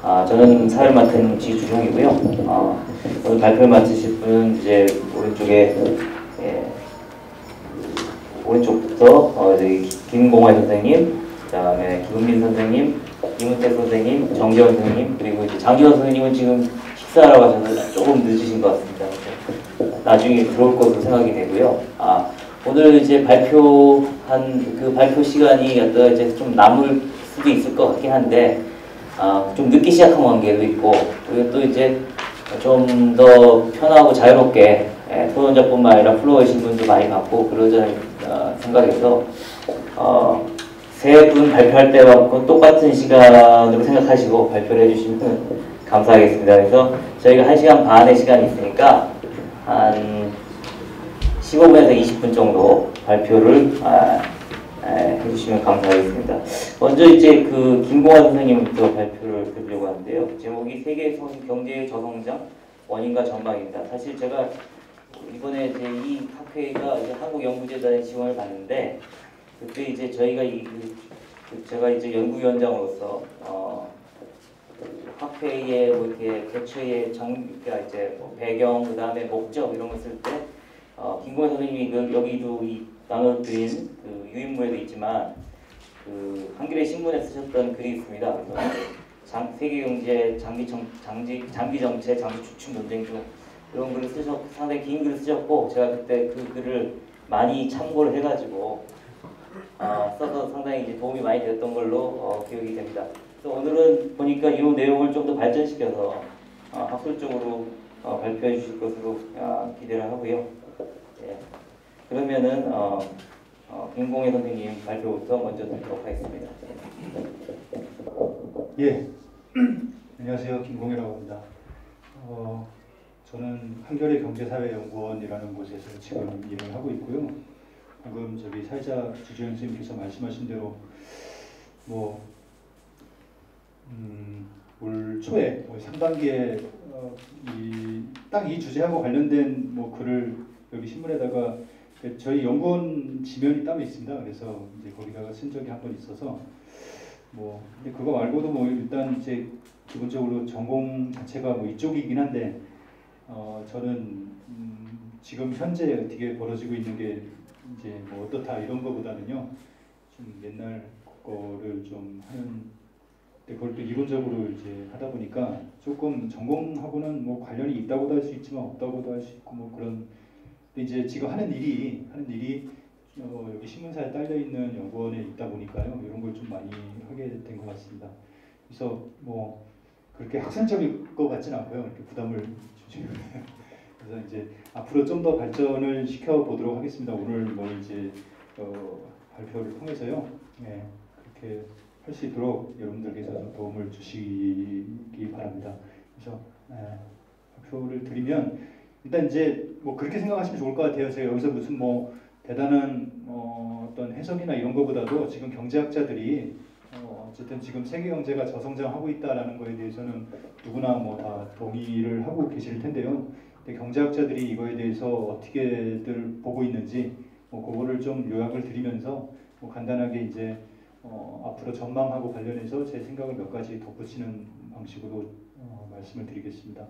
저는 사회를 맡은 지주형이고요. 오늘 발표를 맡으실 분은 이제 오른쪽에 오른쪽부터 저희 김공환 선생님, 그다음에 김은민 선생님, 김은태 선생님, 정재원 선생님, 그리고 이제 장지원 선생님은 지금 식사하러 가셔서 조금 늦으신 것 같습니다. 나중에 들어올 것으로 생각이 되고요. 오늘 이제 발표한 그 발표 시간이 갖다가 이제 좀 남을 수도 있을 것 같긴 한데, 좀 늦게 시작한 관계도 있고, 그리고 또 이제 좀 더 편하고 자유롭게 토론자뿐만 아니라 플로어의 신분도 많이 받고 그러자는 생각에서 세 분 발표할 때와 똑같은 시간으로 생각하시고 발표를 해주시면 감사하겠습니다. 그래서 저희가 1시간 반의 시간이 있으니까 한 15분에서 20분 정도 발표를 해주시면 감사하겠습니다. 먼저 이제 그 김공환 선생님부터 발표를 드리려고 하는데요. 제목이 세계 경제의 저성장 원인과 전망입니다. 사실 제가 이번에 이제 이 학회가 이제 한국연구재단의 지원을 받는데, 그때 이제 저희가 제가 이제 연구위원장으로서 학회에 뭐 이렇게 개최의 그러니까 이제 뭐 배경, 그 다음에 목적 이런 거 쓸 때 김공환 선생님이 여기도 나눠드린 그 유인물에도 있지만 그 한겨레 신문에 쓰셨던 글이 있습니다. 세계경제 장기 정책, 장기 주춤 논쟁 중 이런 글을 상당히 긴 글을 쓰셨고, 제가 그때 그 글을 많이 참고를 해가지고 써서 상당히 이제 도움이 많이 됐던 걸로 기억이 됩니다. 그래서 오늘은 보니까 이 내용을 좀 더 발전시켜서 학술적으로 발표해 주실 것으로 기대를 하고요. 예. 그러면은 김공혜 선생님 발표부터 먼저 듣도록 하겠습니다. 예, 안녕하세요. 김공혜라고 합니다. 저는 한겨레 경제사회연구원이라는 곳에서 지금 일을 하고 있고요. 방금 저기 사회자 주재현 선생님께서 말씀하신 대로 올 초에 3단계 딱 이 주제하고 관련된 글을 여기 신문에다가 저희 연구원 지면이 따로 있습니다. 그래서 이제 거기다가 쓴 적이 한 번 있어서 근데 그거 말고도 일단 이제 기본적으로 전공 자체가 이쪽이긴 한데 저는 지금 현재 어떻게 벌어지고 있는 게 이제 어떻다 이런 거보다는요, 좀 옛날 거를 좀 하는, 그걸 또 이론적으로 이제 하다 보니까 조금 전공하고는 관련이 있다고도 할 수 있지만 없다고도 할 수 있고 그런. 근데 이제 지금 하는 일이 여기 신문사에 딸려 있는 연구원에 있다 보니까요, 이런 걸 좀 많이 하게 된 것 같습니다. 그래서 그렇게 학술적일 것 같지는 않고요, 이렇게 부담을 주시면. 그래서 이제 앞으로 좀 더 발전을 시켜 보도록 하겠습니다. 오늘 이제 발표를 통해서요, 그렇게 할 수 있도록 여러분들께서 좀 도움을 주시기 바랍니다. 그래서 발표를 드리면 일단 이제 그렇게 생각하시면 좋을 것 같아요. 제가 여기서 무슨 대단한 어떤 해석이나 이런 거보다도 지금 경제학자들이 어쨌든 지금 세계 경제가 저성장하고 있다라는 거에 대해서는 누구나 다 동의를 하고 계실 텐데요. 근데 경제학자들이 이거에 대해서 어떻게들 보고 있는지 그거를 좀 요약을 드리면서 간단하게 이제 앞으로 전망하고 관련해서 제 생각을 몇 가지 덧붙이는 방식으로 말씀을 드리겠습니다.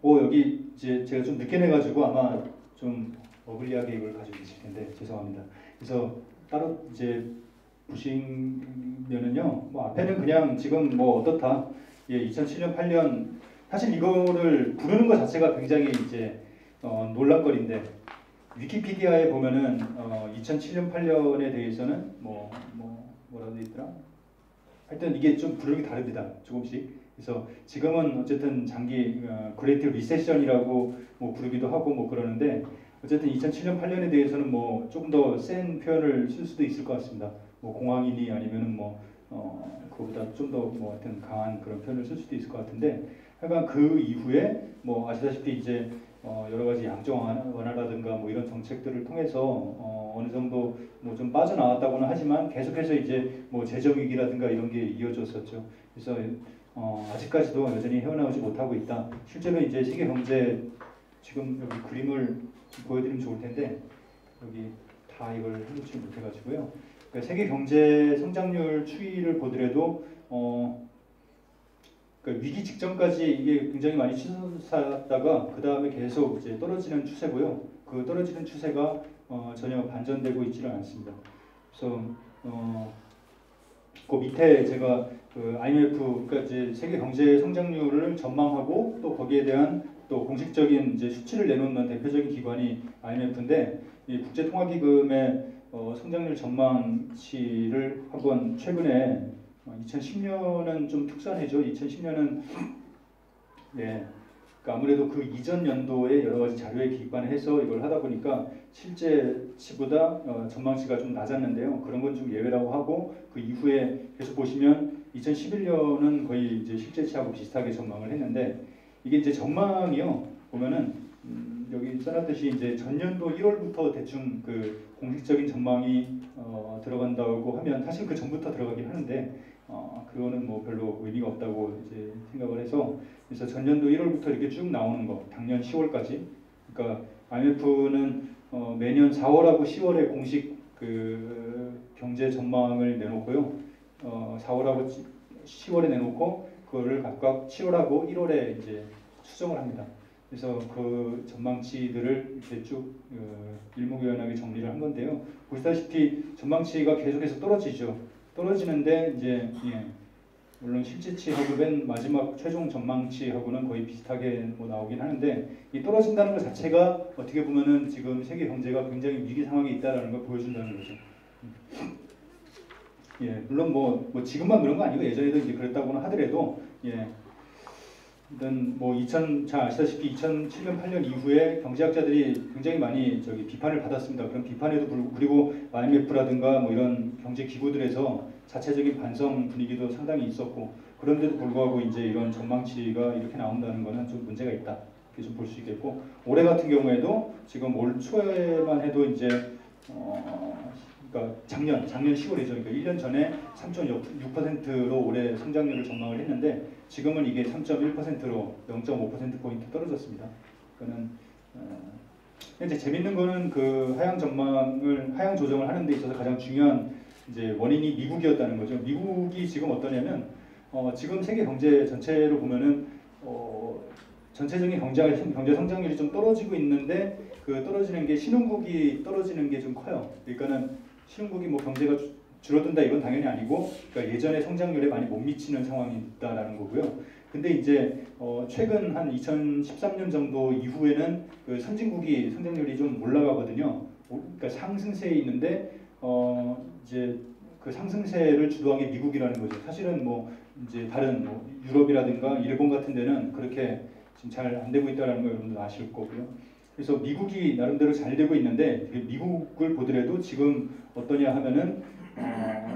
여기 이제 제가 좀 늦게 내가지고 아마 좀 어글리하게 이걸 가지고 계실 텐데 죄송합니다. 그래서 따로 이제 보시면은요, 앞에는 그냥 지금 어떻다, 2007년 8년 사실 이거를 부르는 것 자체가 굉장히 이제 논란거리인데, 위키피디아에 보면은 2007년 8년에 대해서는 뭐라고 되어 있더라? 하여튼 이게 좀 부르기 다릅니다. 조금씩. 그래서 지금은 어쨌든 장기 그레이트 리세션이라고 부르기도 하고 그러는데, 어쨌든 2007년 8년에 대해서는 조금 더 센 표현을 쓸 수도 있을 것 같습니다. 공황이니 아니면은 그거보다 좀 더 하여튼 강한 그런 표현을 쓸 수도 있을 것 같은데, 하여간 그 이후에 아시다시피 이제 여러 가지 양적 완화라든가 이런 정책들을 통해서 어느 정도 좀 빠져나왔다고는 하지만 계속해서 이제 재정 위기라든가 이런 게 이어졌었죠. 그래서 아직까지도 여전히 헤어나오지 못하고 있다. 실제로 이제 세계 경제 지금 여기 그림을 보여드리면 좋을 텐데, 여기 다 이걸 해놓지 못해가지고요. 그러니까 세계 경제 성장률 추이를 보더라도 그러니까 위기 직전까지 이게 굉장히 많이 치솟았다가 그 다음에 계속 이제 떨어지는 추세고요. 그 떨어지는 추세가 전혀 반전되고 있지는 않습니다. 그래서 그 밑에 제가 그 IMF, 그러니까 이제 세계 경제 성장률을 전망하고 또 거기에 대한 또 공식적인 이제 수치를 내놓는 대표적인 기관이 IMF인데, 이 국제통화기금의 성장률 전망치를 한번 최근에 2010년은 좀 특수한 해죠. 2010년은 예, 그러니까 아무래도 그 이전 연도에 여러 가지 자료에 기반해서 이걸 하다 보니까 실제치보다 전망치가 좀 낮았는데요. 그런 건 좀 예외라고 하고, 그 이후에 계속 보시면 2011년은 거의 이제 실제치하고 비슷하게 전망을 했는데, 이게 이제 전망이요. 보면은 여기 써놨듯이 이제 전년도 1월부터 대충 그 공식적인 전망이 들어간다고 하면, 사실 그 전부터 들어가긴 하는데 그거는 뭐 별로 의미가 없다고 이제 생각을 해서, 그래서 전년도 1월부터 이렇게 쭉 나오는 거, 작년 10월까지. 그러니까 IMF는 매년 4월하고 10월에 공식 그 경제 전망을 내놓고요. 4월하고 10월에 내놓고 그거를 각각 7월하고 1월에 이제 수정을 합니다. 그래서 그 전망치들을 이렇게 쭉 일목요연하게 정리를 한 건데요. 보시다시피 전망치가 계속해서 떨어지죠. 떨어지는데 이제 물론 실제치하고 맨 마지막 최종 전망치하고는 거의 비슷하게 뭐 나오긴 하는데, 이 떨어진다는 것 자체가 어떻게 보면은 지금 세계 경제가 굉장히 위기 상황에 있다라는 걸 보여준다는 거죠. 예, 물론 뭐 지금만 그런 거 아니고 예전에도 이제 그랬다고는 하더라도, 일단 뭐 잘 아시다시피 2007년 8년 이후에 경제학자들이 굉장히 많이 비판을 받았습니다. 그런 비판에도 불구하고, 그리고 IMF라든가 뭐 이런 경제 기구들에서 자체적인 반성 분위기도 상당히 있었고, 그런데도 불구하고 이제 이런 전망치가 이렇게 나온다는 것은 좀 문제가 있다, 이렇게 좀 볼 수 있겠고, 올해 같은 경우에도 지금 올 초에만 해도 이제 그러니까 작년 10월이죠. 그러니까 1년 전에 3.6%로 올해 성장률을 전망을 했는데, 지금은 이게 3.1%로 0.5%포인트 떨어졌습니다. 그거는 이제 재밌는 거는 그 하향 조정을 하는 데 있어서 가장 중요한 이제 원인이 미국이었다는 거죠. 미국이 지금 어떠냐면 지금 세계 경제 전체로 보면은 전체적인 경제 성장률이 좀 떨어지고 있는데, 그 떨어지는 게 신흥국이 떨어지는 게 좀 커요. 그러니까는 신흥국이 뭐 경제가 줄어든다 이건 당연히 아니고, 그러니까 예전의 성장률에 많이 못 미치는 상황이 있다라는 거고요. 근데 이제 최근 한 2013년 정도 이후에는 그 선진국이 성장률이 좀 올라가거든요. 그러니까 상승세에 있는데 이제 그 상승세를 주도한 게 미국이라는 거죠. 사실은 뭐 이제 다른 뭐 유럽이라든가 일본 같은 데는 그렇게 지금 잘 안 되고 있다는 거 여러분들 아실 거고요. 그래서 미국이 나름대로 잘 되고 있는데, 미국을 보더라도 지금 어떠냐 하면은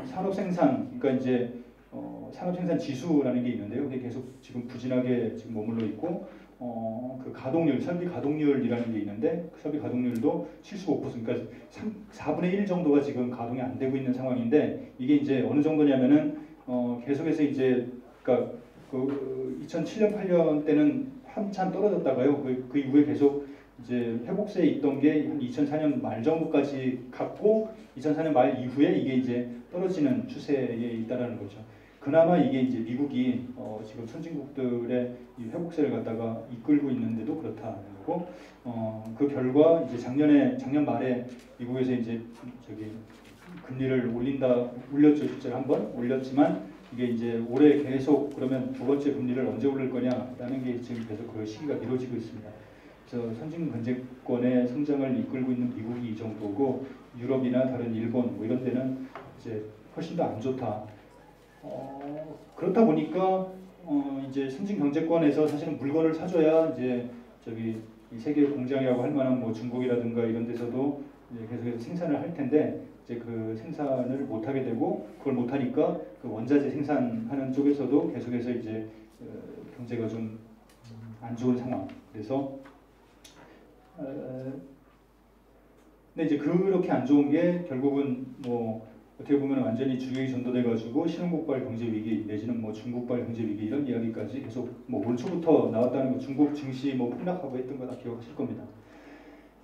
산업 생산, 그러니까 이제 산업 생산 지수라는 게 있는데요. 그게 계속 지금 부진하게 지금 머물러 있고, 그 가동률, 설비 가동률이라는 게 있는데, 그 설비 가동률도 75%, 그러니까 4분의 1 정도가 지금 가동이 안 되고 있는 상황인데, 이게 이제 어느 정도냐면은 계속해서 이제 그러니까 그 2007년 8년 때는 한참 떨어졌다가요. 그 이후에 계속 이제 회복세에 있던 게 한 2004년 말 정도까지 갔고, 2004년 말 이후에 이게 이제 떨어지는 추세에 있다라는 거죠. 그나마 이게 이제 미국이 지금 선진국들의 이 회복세를 갖다가 이끌고 있는데도 그렇다는 거고, 그 결과 이제 작년 말에 미국에서 이제 금리를 올렸죠. 실제로 한번 올렸지만, 이게 이제 올해 계속 그러면 두 번째 금리를 언제 올릴 거냐라는 게 지금 계속 그 시기가 미뤄지고 있습니다. 그래서 선진 경제권의 성장을 이끌고 있는 미국이 이 정도고, 유럽이나 다른 일본 뭐 이런 데는 이제 훨씬 더 안 좋다. 그렇다 보니까 이제 선진 경제권에서 사실은 물건을 사줘야 이제 이 세계 공장이라고 할 만한 뭐 중국이라든가 이런 데서도 이제 계속해서 생산을 할 텐데, 이제 그 생산을 못 하게 되고, 그걸 못 하니까 그 원자재 생산하는 쪽에서도 계속해서 이제 경제가 좀 안 좋은 상황. 그래서 근데 이제 그렇게 안 좋은 게 결국은 뭐 어떻게 보면 완전히 주객이 전도돼가지고 신흥국발 경제 위기 내지는 뭐 중국발 경제 위기 이런 이야기까지 계속 뭐 올 초부터 나왔다는 거, 중국 증시 뭐 폭락하고 했던 거 다 기억하실 겁니다.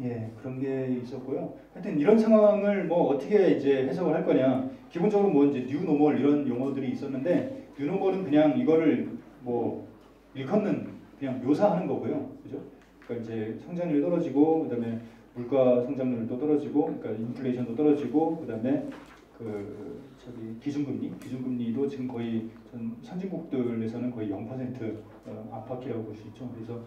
예, 그런 게 있었고요. 하여튼 이런 상황을 뭐 어떻게 이제 해석을 할 거냐. 기본적으로 뭐 이제 뉴 노멀 이런 용어들이 있었는데, 뉴노멀은 그냥 이거를 뭐 일컫는 그냥 묘사하는 거고요, 그죠? 그러니까 이제 성장률이 떨어지고 그다음에 물가 성장률도 떨어지고, 그러니까 인플레이션도 떨어지고, 그다음에 그 저기 기준금리도 지금 거의 전 선진국들에서는 거의 0% 안팎이라고 볼 수 있죠. 그래서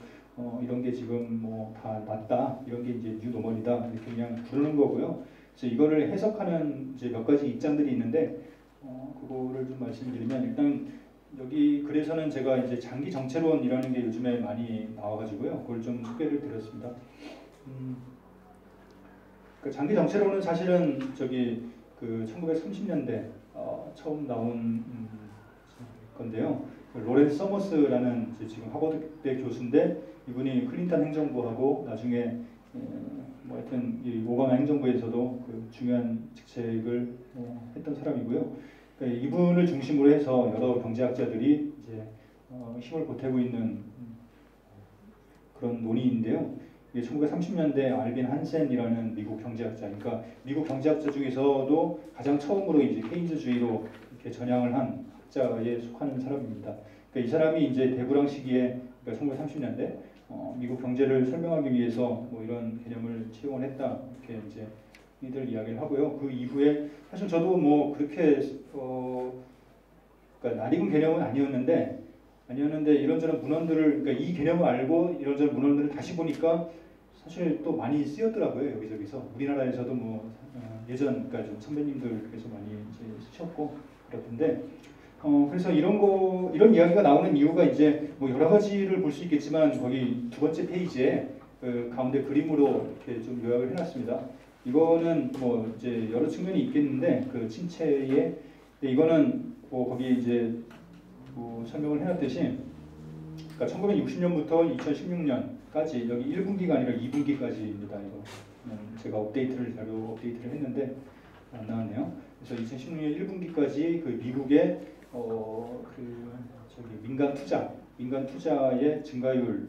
이런 게 지금 뭐 다 낮다, 이런 게 이제 뉴노멀이다 이렇게 그냥 부르는 거고요. 그래서 이거를 해석하는 이제 몇 가지 입장들이 있는데 그거를 좀 말씀드리면, 일단 여기 글에서는 제가 이제 장기 정체론이라는 게 요즘에 많이 나와가지고요. 그걸 좀 소개를 드렸습니다. 그 장기 정체론은 사실은 저기 그 1930년대 처음 나온 건데요. 그 로렌스 서머스라는 지금 하버드대 교수인데, 이분이 클린턴 행정부하고 나중에 뭐 하여튼 이 오바마 행정부에서도 그 중요한 직책을 했던 사람이고요. 그러니까 이분을 중심으로 해서 여러 경제학자들이 이제 힘을 보태고 있는 그런 논의인데요. 이게 1930년대 알빈 한센이라는 미국 경제학자, 그러니까 미국 경제학자 중에서도 가장 처음으로 이제 케인즈주의로 이렇게 전향을 한 학자에 속하는 사람입니다. 그러니까 이 사람이 이제 대불황 시기에, 그러니까 1930년대 미국 경제를 설명하기 위해서 뭐 이런 개념을 채용을 했다, 이렇게 이제 이들 이야기를 하고요. 그 이후에 사실 저도 뭐 그렇게 그러니까 낯익은 개념은 아니었는데 이런저런 문헌들을, 그러니까 이 개념을 알고 이런저런 문헌들을 다시 보니까 사실 또 많이 쓰였더라고요. 여기저기서 우리나라에서도 뭐 예전, 그러니까 좀 선배님들께서 많이 이제 쓰셨고 그렇던데, 그래서 이런 이야기가 나오는 이유가 이제 뭐 여러 가지를 볼 수 있겠지만, 거기 두 번째 페이지에 그 가운데 그림으로 이렇게 좀 요약을 해놨습니다. 이거는 뭐 이제 여러 측면이 있겠는데, 그 침체에 이거는 뭐 거기 이제 뭐 설명을 해놨듯이, 그러니까 1960년부터 2016년까지 여기 1분기가 아니라 2분기까지입니다. 이거 제가 자료 업데이트를 했는데 안 나왔네요. 그래서 2016년 1분기까지 그 미국의 민간 투자의 증가율,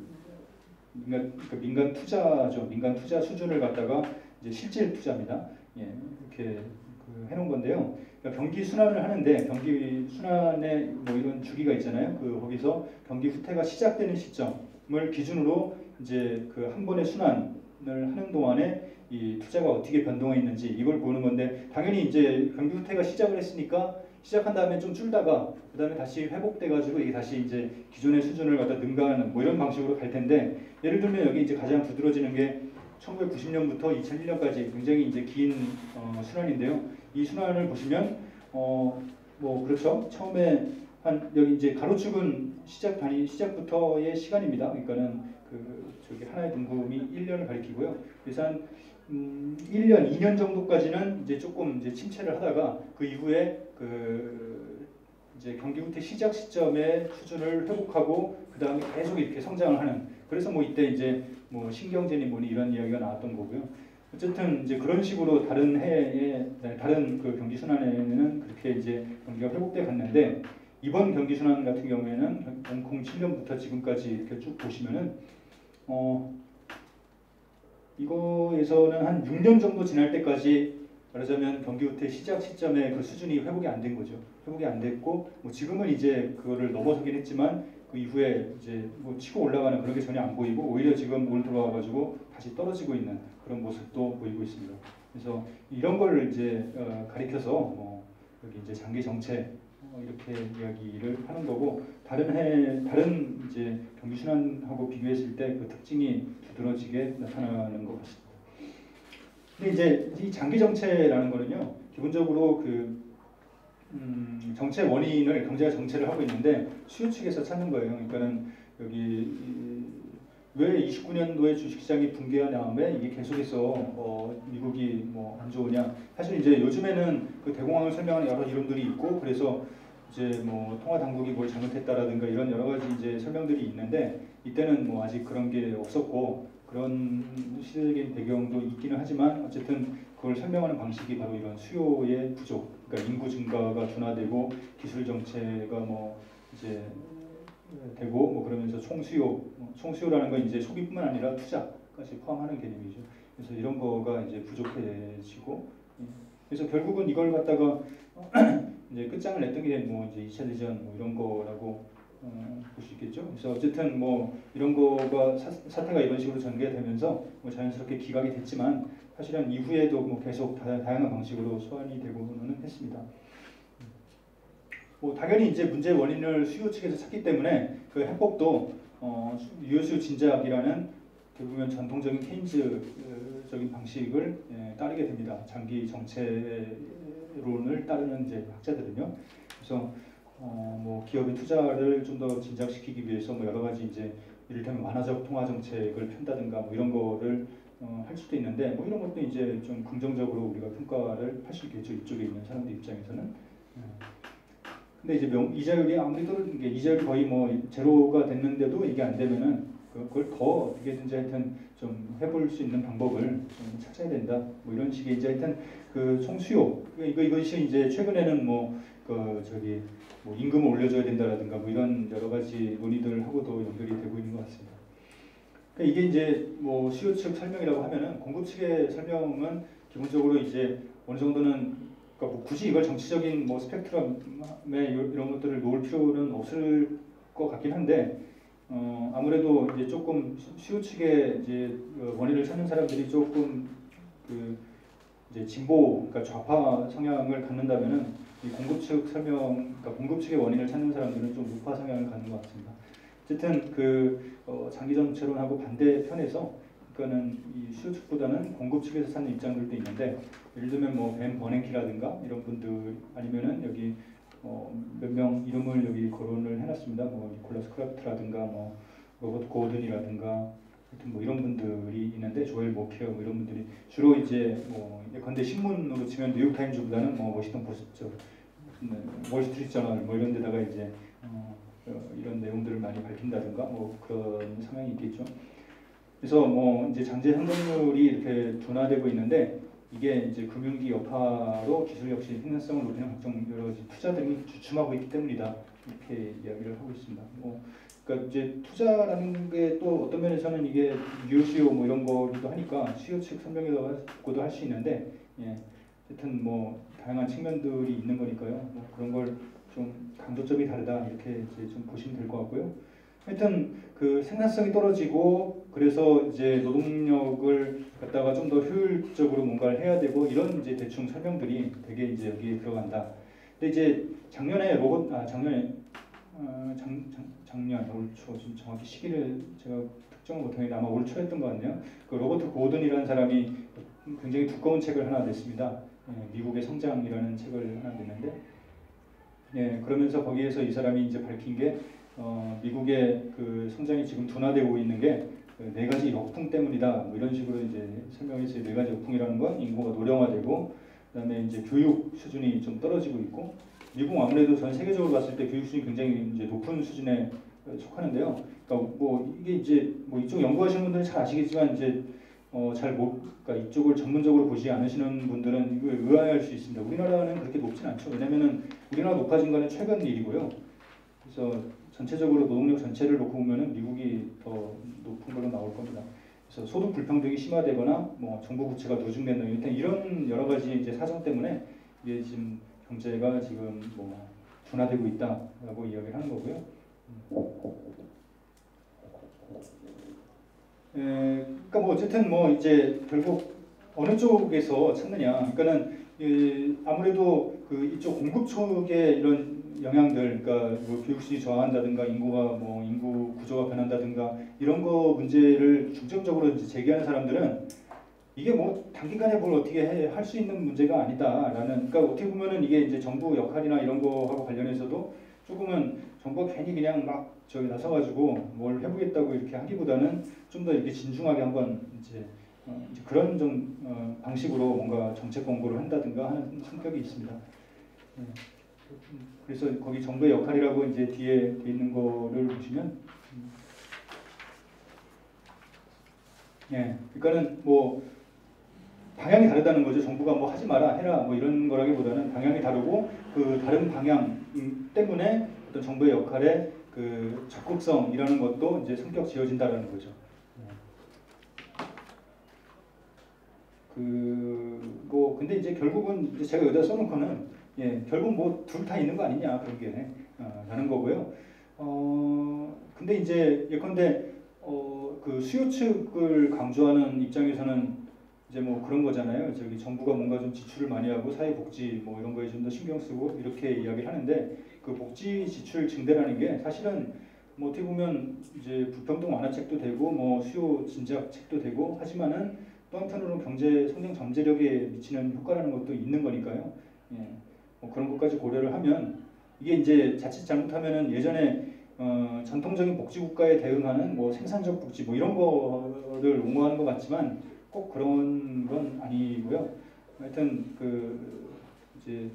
민간 투자 수준을 갖다가 이제 실질 투자입니다. 예, 이렇게 해놓은 건데요. 그러니까 경기 순환을 하는데, 경기 순환에 뭐 이런 주기가 있잖아요. 거기서 경기 후퇴가 시작되는 시점을 기준으로 이제 그 한 번의 순환을 하는 동안에 이 투자가 어떻게 변동했는지 이걸 보는 건데, 당연히 이제 경기 후퇴가 시작을 했으니까 시작한 다음에 좀 줄다가 그 다음에 다시 회복돼가지고 이게 다시 이제 기존의 수준을 갖다 능가하는 뭐 이런 방식으로 갈 텐데, 예를 들면 여기 이제 가장 두드러지는 게 1990년부터 2001년까지 굉장히 이제 긴 순환인데요. 이 순환을 보시면 뭐 그렇죠. 처음에 한 여기 이제 가로축은 시작부터의 시간입니다. 그러니까는 저기 하나의 둥금이 1년을 가리키고요. 그래서 한 1년, 2년 정도까지는 이제 조금 이제 침체를 하다가 그 이후에 이제 경기 후퇴 시작 시점의 수준을 회복하고 그 다음에 계속 이렇게 성장을 하는, 그래서 뭐 이때 이제 뭐 신경제니 뭐니 이런 이야기가 나왔던 거고요. 어쨌든 이제 그런 식으로 다른 해에 다른 그 경기 순환에는 그렇게 이제 경기가 회복돼 갔는데, 이번 경기 순환 같은 경우에는 2007년부터 지금까지 이렇게 쭉 보시면은 이거에서는 한 6년 정도 지날 때까지 말하자면 경기 후퇴 시작 시점에 그 수준이 회복이 안 된 거죠. 회복이 안 됐고, 뭐 지금은 이제 그거를 넘어서긴 했지만 그 이후에 이제 뭐 치고 올라가는 그런 게 전혀 안 보이고, 오히려 지금 올 들어와가지고 다시 떨어지고 있는 그런 모습도 보이고 있습니다. 그래서 이런 걸 이제 가리켜서 뭐 여기 이제 장기 정체 이렇게 이야기를 하는 거고, 다른 이제 경기 순환하고 비교했을 때 그 특징이 두드러지게 나타나는 것 같습니다. 근데 이제 이 장기 정체라는 거는요, 기본적으로 정체 원인을, 경제가 정체를 하고 있는데 수요 측에서 찾는 거예요. 그러니까는 여기 왜 29년도에 주식시장이 붕괴한 다음에 이게 계속해서 미국이 뭐 안 좋으냐? 사실 이제 요즘에는 그 대공황을 설명하는 여러 이론들이 있고, 그래서 이제 뭐 통화 당국이 뭘 잘못했다라든가 이런 여러 가지 이제 설명들이 있는데, 이때는 뭐 아직 그런 게 없었고 그런 시대적인 배경도 있기는 하지만, 어쨌든 그걸 설명하는 방식이 바로 이런 수요의 부족, 그러니까 인구 증가가 둔화되고 기술 정체가 뭐 이제 되고 뭐 그러면서 총수요라는 건 이제 소비뿐만 아니라 투자까지 포함하는 개념이죠. 그래서 이런 거가 이제 부족해지고, 그래서 결국은 이걸 갖다가 이제 끝장을 냈던 게 뭐 이제 2차 대전 뭐 이런 거라고 볼 수 있겠죠. 그래서 어쨌든 뭐 이런 거가 사태가 이런 식으로 전개되면서 뭐 자연스럽게 기각이 됐지만 사실은 이후에도 뭐 계속 다양한 방식으로 소환이 되고는 했습니다. 뭐 당연히 이제 문제의 원인을 수요 측에서 찾기 때문에 그 해법도 유효수요 진작이라는 결국은 전통적인 케인즈적인 방식을 따르게 됩니다. 장기 정체론을 따르는 이제 학자들은요. 그래서 뭐 기업의 투자를 좀 더 진작시키기 위해서 뭐 여러 가지 이제 이를테면 완화적 통화 정책을 편다든가 뭐 이런 거를 할 수도 있는데 뭐 이런 것도 이제 좀 긍정적으로 우리가 평가를 할 수 있겠죠. 이쪽에 있는 사람들 입장에서는. 근데 이제 이자율이 아무리 떨어진 게 이자율이 거의 뭐 제로가 됐는데도 이게 안 되면은 그걸 더 어떻게든지 하여튼 좀 해볼 수 있는 방법을 좀 찾아야 된다. 뭐 이런 식의 이제 하여튼 그 총수요 이것이 이제 최근에는 뭐 임금을 올려줘야 된다라든가 뭐 이런 여러 가지 논의들하고도 연결이 되고 있는 것 같습니다. 그러니까 이게 이제 뭐 수요 측 설명이라고 하면은 공급 측의 설명은 기본적으로 이제 어느 정도는 그러니까 뭐 굳이 이걸 정치적인 뭐 스펙트럼에 이런 것들을 놓을 필요는 없을 것 같긴 한데 아무래도 이제 조금 수요 측의 이제 원인을 찾는 사람들이 조금 그 이제 진보 그러니까 좌파 성향을 갖는다면은 이 공급 측 그러니까 공급 측의 원인을 찾는 사람들은 좀 우파 성향을 갖는 것 같습니다. 어쨌든 장기 정체론하고 반대편에서 그러니까는 이 수요 측보다는 공급 측에서 찾는 입장들도 있는데 예를 들면 뭐 벤 버냉키라든가 이런 분들 아니면은 여기 몇 명 이름을 여기 거론을 해놨습니다. 뭐 니콜라스 크라프트라든가 뭐 로버트 고든이라든가 하여튼 뭐 이런 분들이 있는데 조엘 모케어 뭐 이런 분들이 주로 이제 뭐 예컨대 신문으로 치면 뉴욕 타임즈보다는 뭐 워싱턴 포스트, 월스트리트 저널 뭐 이런 데다가 이제 이런 내용들을 많이 밝힌다든가 뭐 그런 성향이 있겠죠. 그래서 뭐 이제 잠재 현금률이 이렇게 둔화되고 있는데 이게 이제 금융기 여파로 기술 혁신 생산성을 높이는 각종 여러 가지 투자들이 주춤하고 있기 때문이다 이렇게 이야기를 하고 있습니다. 뭐 그러니까 이제 투자라는 게 또 어떤 면에서는 이게 유효수요 뭐 이런 거기도 하니까 수요 측 설명이라고도 할 수 있는데 하여튼 뭐 다양한 측면들이 있는 거니까요. 뭐 그런 걸 좀 강조점이 다르다 이렇게 이제 좀 보시면 될 것 같고요. 하여튼 그 생산성이 떨어지고 그래서 이제 노동력을 갖다가 좀 더 효율적으로 뭔가를 해야 되고 이런 이제 대충 설명들이 되게 이제 여기에 들어간다. 근데 이제 작년 올 초 지금 정확히 시기를 제가 특정을 못하는데 아마 올 초였던 것 같네요. 그 로버트 고든이라는 사람이 굉장히 두꺼운 책을 하나 냈습니다. 미국의 성장이라는 책을 하나 냈는데 그러면서 거기에서 이 사람이 이제 밝힌 게 미국의 그 성장이 지금 둔화되고 있는 게 네 가지 역풍 때문이다. 뭐 이런 식으로 이제 설명했어요. 네 가지 역풍이라는 건 인구가 노령화되고 그다음에 이제 교육 수준이 좀 떨어지고 있고 미국 아무래도 전 세계적으로 봤을 때 교육 수준이 굉장히 이제 높은 수준에 속하는데요. 그러니까 뭐 이게 이제 뭐 이쪽 연구하시는 분들은 잘 아시겠지만 이제 그러니까 이쪽을 전문적으로 보지 않으시는 분들은 이걸 의아해할 수 있습니다. 우리나라는 그렇게 높진 않죠. 왜냐면은 우리나라 높아진 거는 최근 일이고요. 그래서 전체적으로 노동력 전체를 놓고 보면은 미국이 더 높은 걸로 나올 겁니다. 그래서 소득 불평등이 심화되거나 뭐 정부 부채가 누중된다 이런 여러 가지 이제 사정 때문에 이게 지금 경제가 지금 뭐 둔화되고 있다라고 이야기를 하는 거고요. 그러니까 뭐 어쨌든 뭐 이제 결국 어느 쪽에서 찾느냐. 그러니까는 아무래도 그 이쪽 공급 쪽의 이런 영향들, 그러니까 뭐 교육수준이 저하한다든가 인구 구조가 변한다든가 이런 거 문제를 중점적으로 이제 제기하는 사람들은 이게 뭐 단기간에 뭘 어떻게 할 수 있는 문제가 아니다라는. 그러니까 어떻게 보면은 이게 이제 정부 역할이나 이런 거하고 관련해서도 조금은 정부가 괜히 그냥 막 저기 나서가지고 뭘 해보겠다고 이렇게 하기보다는 좀 더 이렇게 진중하게 한번 이제 그런 방식으로 뭔가 정책 권고를 한다든가 하는 성격이 있습니다. 그래서 거기 정부의 역할이라고 이제 뒤에 돼 있는 거를 보시면, 그러니까는 뭐 방향이 다르다는 거죠. 정부가 뭐 하지 마라, 해라, 뭐 이런 거라기보다는 방향이 다르고 그 다른 방향 때문에 어떤 정부의 역할에 그 적극성이라는 것도 이제 성격 지어진다라는 거죠. 뭐 근데 이제 결국은 이제 제가 여기다 써놓은 거는 결국 뭐 둘 다 있는 거 아니냐 그런 게 라는 거고요. 근데 이제 예컨대 그 수요 측을 강조하는 입장에서는 이제 뭐 그런 거잖아요. 저기 정부가 뭔가 좀 지출을 많이 하고 사회복지 뭐 이런 거에 좀 더 신경 쓰고 이렇게 이야기를 하는데 그 복지 지출 증대라는 게 사실은 뭐 어떻게 보면 이제 불평등 완화책도 되고 뭐 수요 진작책도 되고 하지만은 또 한편으로는 경제 성장 잠재력에 미치는 효과라는 것도 있는 거니까요. 뭐 그런 것까지 고려를 하면 이게 이제 자칫 잘못하면은 예전에 전통적인 복지국가에 대응하는 뭐 생산적 복지 뭐 이런 거를 옹호하는 것 같지만 꼭 그런 건 아니고요. 하여튼 이제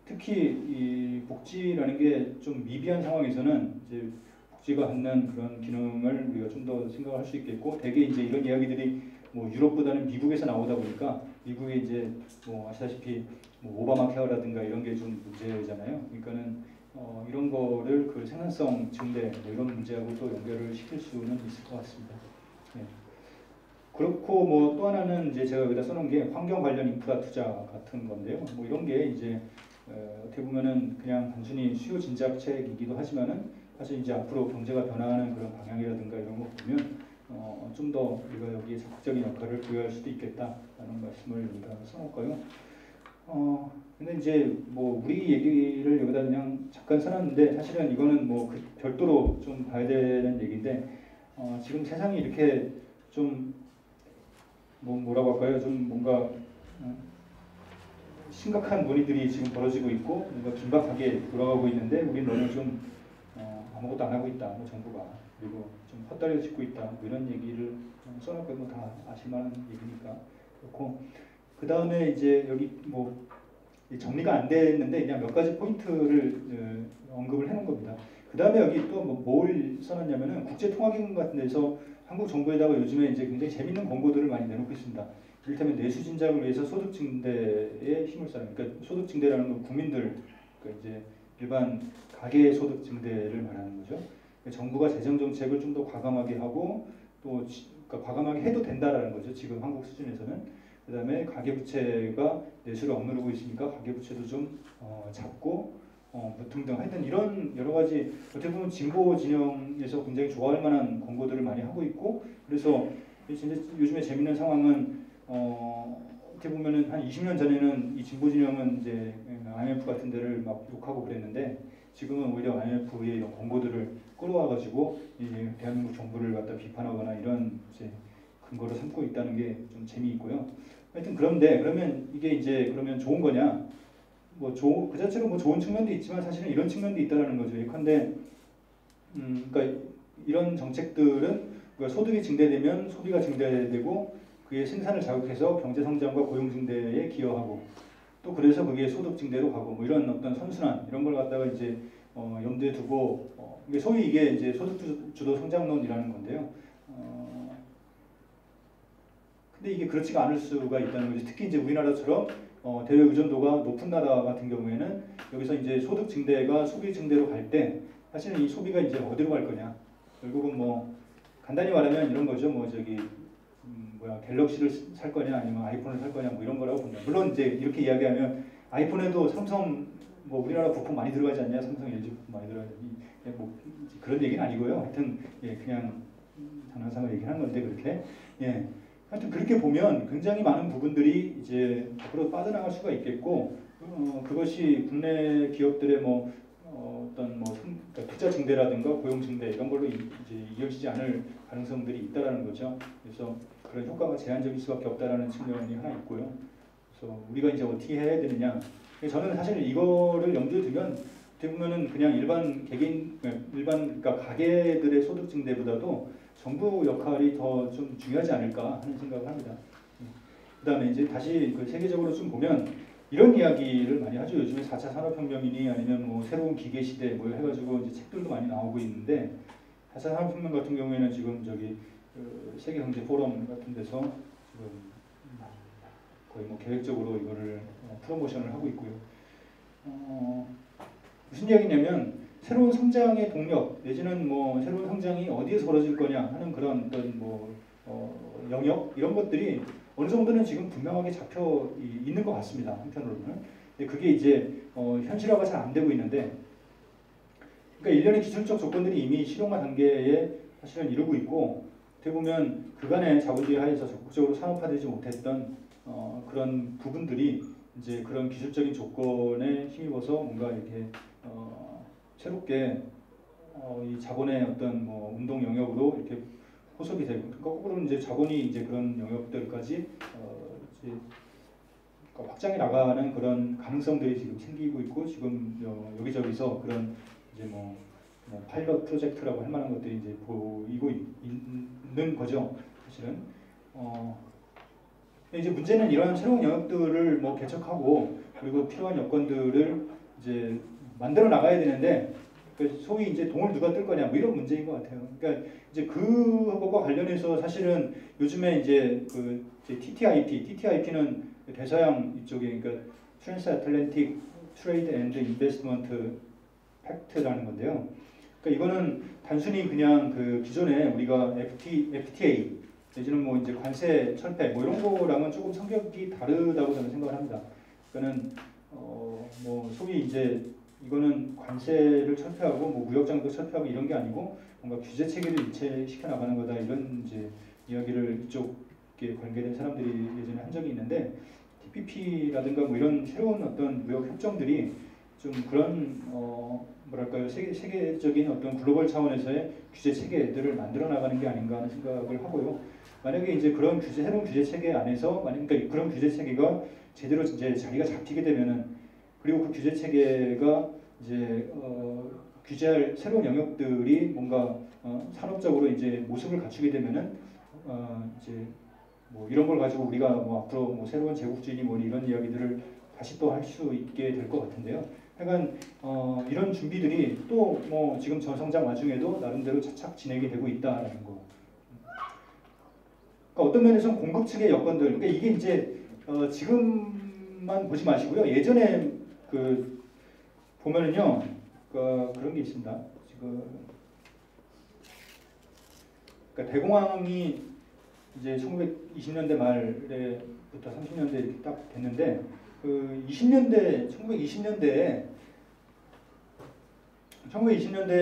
특히 이 복지라는 게 좀 미비한 상황에서는 이제 복지가 갖는 그런 기능을 우리가 좀 더 생각할 수 있겠고, 대개 이제 이런 이야기들이 뭐 유럽보다는 미국에서 나오다 보니까 미국에 이제 뭐 아시다시피 뭐 오바마 케어라든가 이런 게 좀 문제잖아요. 그러니까는 이런 거를 그 생산성 증대 뭐 이런 문제하고 또 연결을 시킬 수는 있을 것 같습니다. 그렇고 뭐 또 하나는 이제 제가 여기다 써놓은 게 환경 관련 인프라 투자 같은 건데요. 뭐 이런 게 이제 어떻게 보면은 그냥 단순히 수요 진작책이기도 하지만은 사실 이제 앞으로 경제가 변화하는 그런 방향이라든가 이런 거 보면 좀 더 우리가 여기에 적극적인 역할을 부여할 수도 있겠다라는 말씀을 여기다 써놓을까요? 근데 이제 뭐 우리 얘기를 여기다 그냥 잠깐 써놨는데 사실은 이거는 뭐 별도로 좀 봐야 되는 얘기인데 지금 세상이 이렇게 좀 뭐라고 할까요? 좀 뭔가 심각한 논의들이 지금 벌어지고 있고 뭔가 긴박하게 돌아가고 있는데 우리는 너무 좀 아무것도 안 하고 있다. 뭐 정부가 그리고 좀 헛다리를 짚고 있다. 뭐 이런 얘기를 써놓고 뭐 다 아실만한 얘기니까 그렇고 그 다음에 이제 여기 뭐 정리가 안 됐는데 그냥 몇 가지 포인트를 언급을 해놓은 겁니다. 그 다음에 여기 또 뭘 써놨냐면은 국제통화기금 같은 데서 한국 정부에다가 요즘에 이제 굉장히 재밌는 권고들을 많이 내놓고 있습니다. 이를테면 내수 진작을 위해서 소득 증대에 힘을 써라. 그러니까 소득 증대라는 건 국민들, 그러니까 이제 일반 가계 소득 증대를 말하는 거죠. 그러니까 정부가 재정 정책을 좀 더 과감하게 하고 또 그러니까 과감하게 해도 된다라는 거죠. 지금 한국 수준에서는. 그다음에 가계 부채가 내수를 억누르고 있으니까 가계 부채도 좀 잡고 등등 하여튼 이런 여러 가지 어떻게 보면 진보 진영에서 굉장히 좋아할 만한 권고들을 많이 하고 있고 그래서 진짜 요즘에 재밌는 상황은 어떻게 보면은 한 20년 전에는 이 진보 진영은 이제 IMF 같은 데를 막 욕하고 그랬는데 지금은 오히려 IMF의 이런 권고들을 끌어와가지고 이 대한민국 정부를 갖다 비판하거나 이런 이제 근거를 삼고 있다는 게 좀 재미있고요. 하여튼 그런데 그러면 이게 이제 그러면 좋은 거냐? 뭐 그 자체로 뭐 좋은 측면도 있지만 사실은 이런 측면도 있다라는 거죠. 예컨대 그러니까 이런 정책들은 그러니까 소득이 증대되면 소비가 증대되고 그게 생산을 자극해서 경제 성장과 고용 증대에 기여하고 또 그래서 그게 소득 증대로 가고 뭐 이런 어떤 선순환 이런 걸 갖다가 이제 염두에 두고 이게 소위 이게 이제 소득 주도 성장론이라는 건데요. 근데 이게 그렇지가 않을 수가 있다는 거죠. 특히 이제 우리나라처럼 대외 의존도가 높은 나라 같은 경우에는 여기서 이제 소득 증대가 소비 증대로 갈 때 사실은 이 소비가 이제 어디로 갈 거냐. 결국은 뭐 간단히 말하면 이런 거죠. 뭐 저기 갤럭시를 살 거냐 아니면 아이폰을 살 거냐 뭐 이런 거라고 봅니다. 물론 이제 이렇게 이야기하면 아이폰에도 삼성 뭐 우리나라 부품 많이 들어가지 않냐. 삼성 LG 부품 많이 들어가지 뭐 그런 얘기는 아니고요. 하여튼 그냥 장난삼아 얘기하는 건데 그렇게 하여튼 그렇게 보면 굉장히 많은 부분들이 이제 앞으로 빠져나갈 수가 있겠고 그것이 국내 기업들의 뭐 어떤 뭐 그러니까 투자 증대라든가 고용 증대 이런 걸로 이제 이어지지 않을 가능성들이 있다라는 거죠. 그래서 그런 효과가 제한적일 수밖에 없다라는 측면이 하나 있고요. 그래서 우리가 이제 어떻게 해야 되느냐? 저는 사실 이거를 염두에 두면 어떻게 보면은 그냥 일반 그러니까 가계들의 소득 증대보다도 정부 역할이 더 좀 중요하지 않을까 하는 생각을 합니다. 그다음에 이제 다시 그 세계적으로 좀 보면 이런 이야기를 많이 하죠. 요즘에 4차 산업혁명이니 아니면 뭐 새로운 기계 시대 뭐 해가지고 이제 책들도 많이 나오고 있는데 4차 산업혁명 같은 경우에는 지금 저기 세계 경제 포럼 같은 데서 지금 거의 뭐 계획적으로 이거를 프로모션을 하고 있고요. 무슨 이야기냐면 새로운 성장의 동력 내지는 뭐 새로운 성장이 어디에서 벌어질 거냐 하는 그런 어떤 뭐 영역 이런 것들이 어느 정도는 지금 분명하게 잡혀 있는 것 같습니다. 한편으로는. 근데 그게 이제 현실화가 잘 안 되고 있는데, 그러니까 일련의 기술적 조건들이 이미 실용화 단계에 사실은 이루고 있고, 어떻게 보면 그간의 자본주의 하에서 적극적으로 산업화되지 못했던 그런 부분들이 이제 그런 기술적인 조건에 힘입어서 뭔가 이렇게 새롭게 이 자본의 어떤 뭐 운동 영역으로 이렇게 호석이 되고, 그러니까 거꾸로 이제 자본이 이제 그런 영역들까지 이제 확장해 나가는 그런 가능성들이 지금 생기고 있고, 지금 여기저기서 그런 이제 뭐 파일럿 프로젝트라고 할 만한 것들이 이제 보이고 있는 거죠, 사실은. 이제 문제는 이런 새로운 영역들을 뭐 개척하고 그리고 필요한 여건들을 이제 만들어 나가야 되는데, 소위 이제 돈을 누가 뜰 거냐 뭐 이런 문제인 것 같아요. 그러니까 이제 그것과 관련해서 사실은 요즘에 이제 그 TTIP는 대서양 이쪽에, 그러니까 Transatlantic Trade and Investment Pact라는 건데요. 그러니까 이거는 단순히 그냥 그 기존에 우리가 FTA 내지는 뭐 이제 관세 철폐 뭐 이런 거랑은 조금 성격이 다르다고 저는 생각을 합니다. 그러니까는 뭐 소위 이제 이거는 관세를 철폐하고 뭐 무역장도 철폐하고 이런 게 아니고 뭔가 규제 체계를 일체시켜 나가는 거다, 이런 이제 이야기를 이쪽에 관계된 사람들이 예전에 한 적이 있는데, TPP라든가 뭐 이런 새로운 어떤 무역 협정들이 좀 그런 뭐랄까요, 세계적인 어떤 글로벌 차원에서의 규제 체계들을 만들어 나가는 게 아닌가 하는 생각을 하고요. 만약에 이제 그런 새로운 규제 체계 안에서 그러니까 그런 규제 체계가 제대로 이제 자리가 잡히게 되면은, 그리고 그 규제 체계가 이제 규제할 새로운 영역들이 뭔가 산업적으로 이제 모습을 갖추게 되면은 이제 뭐 이런 걸 가지고 우리가 뭐 앞으로 뭐 새로운 제국주의니 뭐 이런 이야기들을 다시 또 할 수 있게 될 것 같은데요. 하여간 이런 준비들이 또 뭐 지금 저성장 와중에도 나름대로 차착 진행이 되고 있다라는 거. 그러니까 어떤 면에서는 공급 측의 여건들, 그러니까 이게 이제 지금만 보지 마시고요. 예전에 그 보면은요, 그런 게 있습니다. 지금 그러니까 대공황이 이제 1920년대 말에부터 30년대 이렇게 딱 됐는데, 그 1920년대에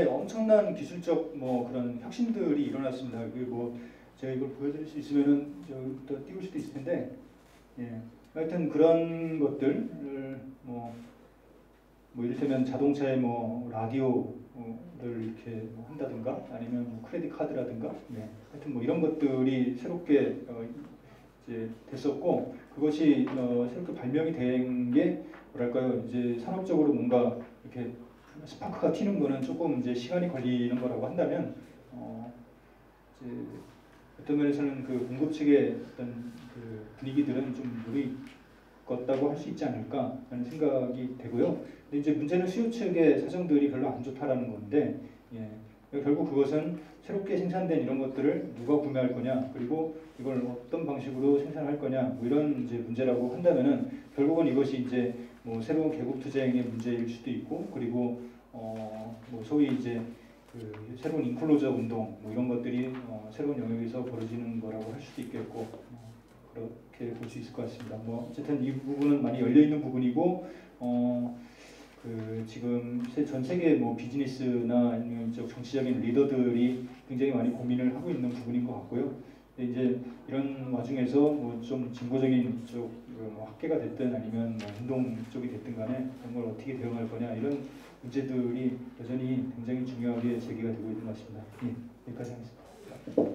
엄청난 기술적 뭐 그런 혁신들이 일어났습니다. 그리고 뭐 제가 이걸 보여드릴 수 있으면은 저부터 띄울 수도 있을 텐데, 예. 하여튼 그런 것들을 뭐 이를테면 자동차에 뭐 라디오를 이렇게 뭐 한다든가, 아니면 뭐 크레딧 카드라든가, 예. 하여튼 뭐 이런 것들이 새롭게 이제 됐었고, 그것이 새롭게 발명이 된 게 뭐랄까요, 이제 산업적으로 뭔가 이렇게 스파크가 튀는 거는 조금 이제 시간이 걸리는 거라고 한다면, 이제 어떤 면에서는 그 공급 측의 어떤 그 분위기들은 좀 무르익었다고 할 수 있지 않을까 하는 생각이 되고요. 근데 이제 문제는 수요 측의 사정들이 별로 안 좋다라는 건데, 예. 결국 그것은 새롭게 생산된 이런 것들을 누가 구매할 거냐, 그리고 이걸 어떤 방식으로 생산할 거냐, 뭐 이런 이제 문제라고 한다면은 결국은 이것이 이제 뭐 새로운 개국 투쟁의 문제일 수도 있고, 그리고 뭐 소위 이제 그 새로운 인클로저 운동 뭐 이런 것들이 새로운 영역에서 벌어지는 거라고 할 수도 있겠고, 그렇게 볼 수 있을 것 같습니다. 뭐 어쨌든 이 부분은 많이 열려 있는 부분이고, 그 지금 전 세계 뭐 비즈니스나 아니면 정치적인 리더들이 굉장히 많이 고민을 하고 있는 부분인 것 같고요. 근데 이제 이런 와중에서 뭐 좀 진보적인 쪽 뭐 학계가 됐든 아니면 뭐 운동 쪽이 됐든 간에 그런 걸 어떻게 대응할 거냐, 이런 문제들이 여전히 굉장히 중요하게 제기가 되고 있는 것 같습니다. 예, 여기까지 하겠습니다.